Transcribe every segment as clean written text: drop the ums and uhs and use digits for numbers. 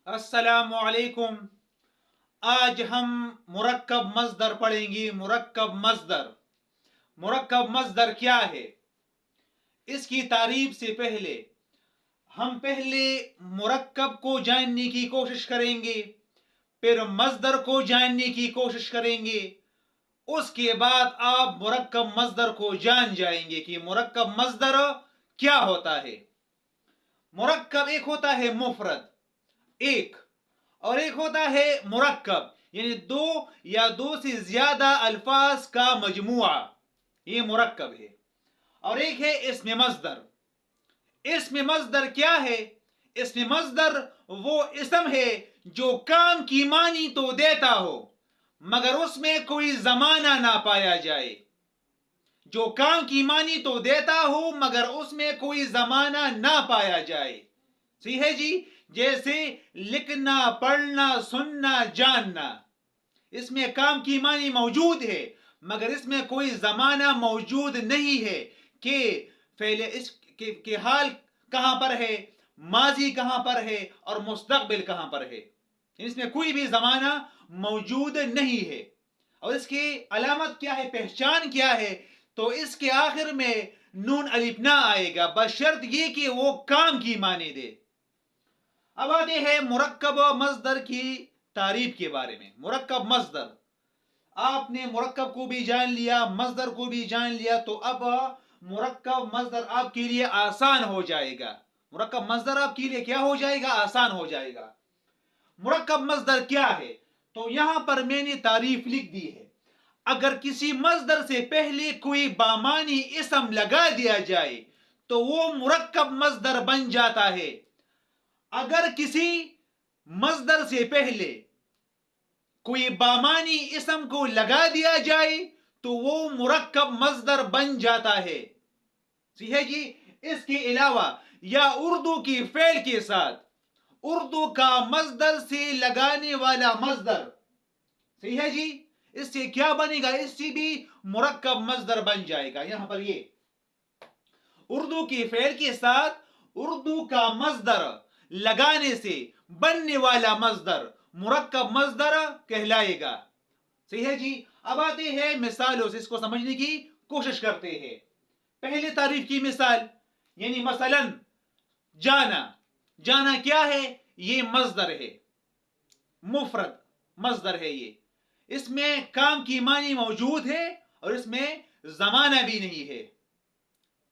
अस्सलाम वालेकुम। आज हम मुरक्कब मज़दर पढ़ेंगे। मुरक्कब मज़दर क्या है, इसकी तारीफ से पहले हम मुरक्कब को जानने की कोशिश करेंगे, फिर मज़दर को जानने की कोशिश करेंगे। उसके बाद आप मुरक्कब मज़दर को जान जाएंगे कि मुरक्कब मज़दर क्या होता है। मुरक्कब एक होता है मुफरद, एक, और एक होता है मुरक्कब यानी दो या दो से ज्यादा अल्फाज का मजमुआ, ये मुरक्कब है। और एक है इस्म मज़दर। इस्म मज़दर क्या है? इस्म मज़दर वो इस्म है जो काम की मानी तो देता हो मगर उसमें कोई जमाना ना पाया जाए। जो काम की मानी तो देता हो मगर उसमें कोई जमाना ना पाया जाए। सही है जी। जैसे लिखना, पढ़ना, सुनना, जानना, इसमें काम की मानी मौजूद है मगर इसमें कोई जमाना मौजूद नहीं है कि पहले के हाल कहां पर है, माजी कहां पर है और मुस्तकबिल कहां पर है। इसमें कोई भी जमाना मौजूद नहीं है। और इसकी अलामत क्या है, पहचान क्या है? तो इसके आखिर में नून अलिफ ना आएगा बशर्त ये कि वो काम की माने दे। अब आते हैं मुरक्कब मज़दर की तारीफ के बारे में। मुरक्कब मज़दर, आपने मुरक्कब को भी जान लिया, मज़दर को भी जान लिया, तो अब मुरक्कब मज़दर आपके लिए आसान हो जाएगा। मुरक्कब मज़दर आपके लिए क्या हो जाएगा? आसान हो जाएगा। मुरक्कब मज़दर क्या है? तो यहां पर मैंने तारीफ लिख दी है। अगर किसी मज़दर से पहले कोई बामानी इसम लगा दिया जाए तो वो मुरक्कब मज़दर बन जाता है। अगर किसी मज़दर से पहले कोई बामानी इसम को लगा दिया जाए तो वो मुरक्कब मज़दर बन जाता है। सही है जी। इसके अलावा या उर्दू की फेल के साथ उर्दू का मज़दर से लगाने वाला मज़दर, सही है जी, इससे क्या बनेगा? इससे भी मुरक्कब मज़दर बन जाएगा। यहां पर ये उर्दू की फेल के साथ उर्दू का मज़दर लगाने से बनने वाला मज़दर मुरक्कब मज़दर कहलाएगा। सही है जी। अब आते हैं मिसालों से इसको समझने की कोशिश करते हैं। पहले तारीफ की मिसाल यानी मसलन जाना। जाना क्या है? ये मज़दर है, मुफरद मज़दर है ये। इसमें काम की मानी मौजूद है और इसमें जमाना भी नहीं है।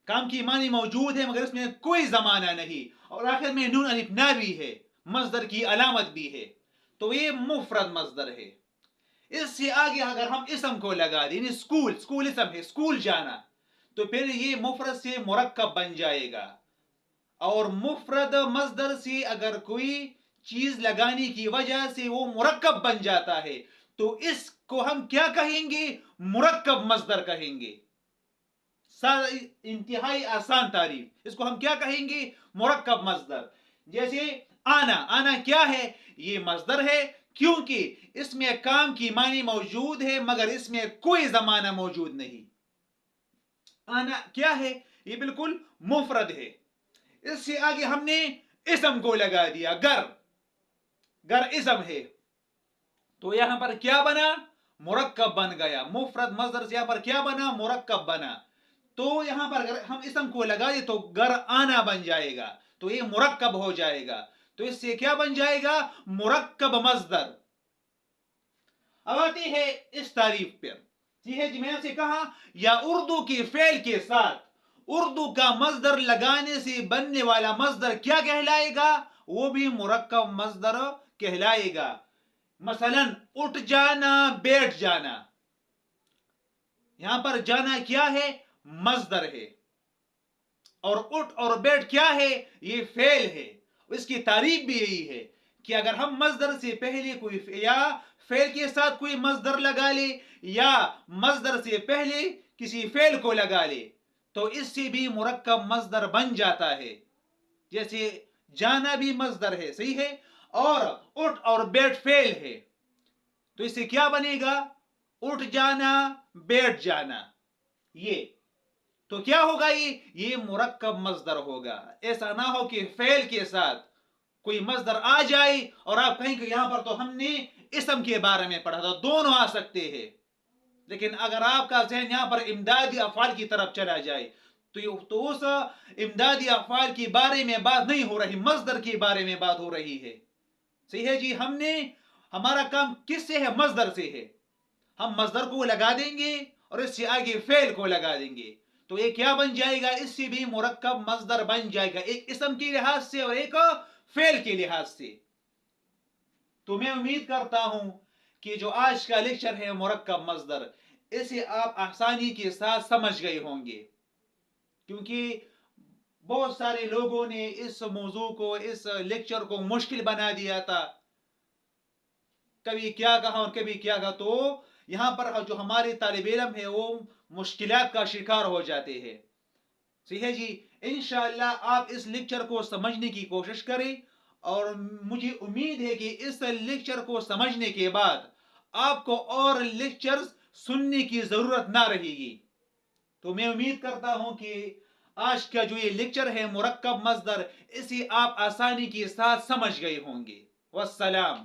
काम की मानी मौजूद है मगर इसमें कोई जमाना नहीं, और आखिर में नून अलिफ ना भी है, मज़दर की अलामत भी है, तो ये मुफरद मज़दर है। इससे आगे अगर हम इसम को लगा दें, स्कूल, स्कूल इसम है, स्कूल जाना, तो फिर ये मुफरद से मुरक्कब बन जाएगा। और मुफरद मज़दर से अगर कोई चीज लगाने की वजह से वो मुरक्कब बन जाता है तो इसको हम क्या कहेंगे? मुरक्कब मज़दर कहेंगे। इंतहाई आसान तारीफ, इसको हम क्या कहेंगे? मुरक्कब मज़दर। जैसे आना। आना क्या है? ये मज़दर है क्योंकि इसमें काम की मानी मौजूद है मगर इसमें कोई जमाना मौजूद नहीं। आना क्या है? ये बिल्कुल मुफरद है। इससे आगे हमने इसम को लगा दिया, घर। घर इसम है तो यहां पर क्या बना? मुरक्कब बन गया। मुफरद मज़दर से यहां पर क्या बना? मुरक्कब बना। तो यहां पर अगर हम इसम को लगा दे तो घर आना बन जाएगा, तो ये मुरक्कब हो जाएगा। तो इससे क्या बन जाएगा? मुरक्कब मज़दर। अब आती है इस तारीफ पर। जी है जी, मैंने आपसे कहा या उर्दू की फेल के साथ उर्दू का मज़दर लगाने से बनने वाला मज़दर क्या कहलाएगा? वो भी मुरक्कब मज़दर कहलाएगा। मसलन उठ जाना, बैठ जाना। यहां पर जाना क्या है? मज़दर है, और उठ और बैठ क्या है? ये फेल है। इसकी तारीफ भी यही है कि अगर हम मज़दर से पहले कोई या फेल के साथ कोई मज़दर लगा ले या मज़दर से पहले किसी फेल को लगा ले तो इससे भी मुरक्कब मज़दर बन जाता है। जैसे जाना भी मज़दर है, सही है, और उठ और बैठ फेल है, तो इससे क्या बनेगा? उठ जाना, बैठ जाना। ये तो क्या होगा? ये मुरक्कब मज़दर होगा। ऐसा ना हो कि फेल के साथ کوئی مصدر آ جائے اور آپ کہیں کہ یہاں پر تو ہم نے اسم کے بارے میں پڑھا تھا، دونوں آ سکتے ہیں، لیکن اگر آپ کا ذہن یہاں پر امدادی افعال کی طرف چلا جائے تو اس امدادی افعال کے بارے میں بات نہیں ہو رہی، مصدر کے بارے میں بات ہو رہی ہے. صحیح ہے جی. ہمارا کام کس سے ہے؟ مصدر سے ہے. ہم مصدر کو لگا دیں گے اور اس سے آگے فعل کو لگا دیں گے، تو یہ کیا بن جائے گا؟ اس سے بھی مرکب مصدر بن جائے گا، ایک اسم کے لحاظ سے اور ایک فعل کے لحاظ سے. تو میں امید کرتا ہوں کہ جو آج کا لیکچر ہے مرکب مصدر، اسے آپ آسانی کے ساتھ سمجھ گئے ہوں گے، کیونکہ بہت سارے لوگوں نے اس موضوع کو، اس لیکچر کو مشکل بنا دیا تھا، کبھی کیا کہا اور کبھی کیا کہا. تو یہاں پر جو ہمارے طالب علم ہے وہ مشکلات کا شکار ہو جاتے ہیں. ٹھیک ہے جی. انشاءاللہ آپ اس لیکچر کو سمجھنے کی کوشش کریں، اور مجھے امید ہے کہ اس لیکچر کو سمجھنے کے بعد آپ کو اور لیکچرز سننے کی ضرورت نہ رہے گی. تو میں امید کرتا ہوں کہ آج کا جو یہ لیکچر ہے مرکب مصدر، اسے آپ آسانی کے ساتھ سمجھ گئے ہوں گے. والسلام.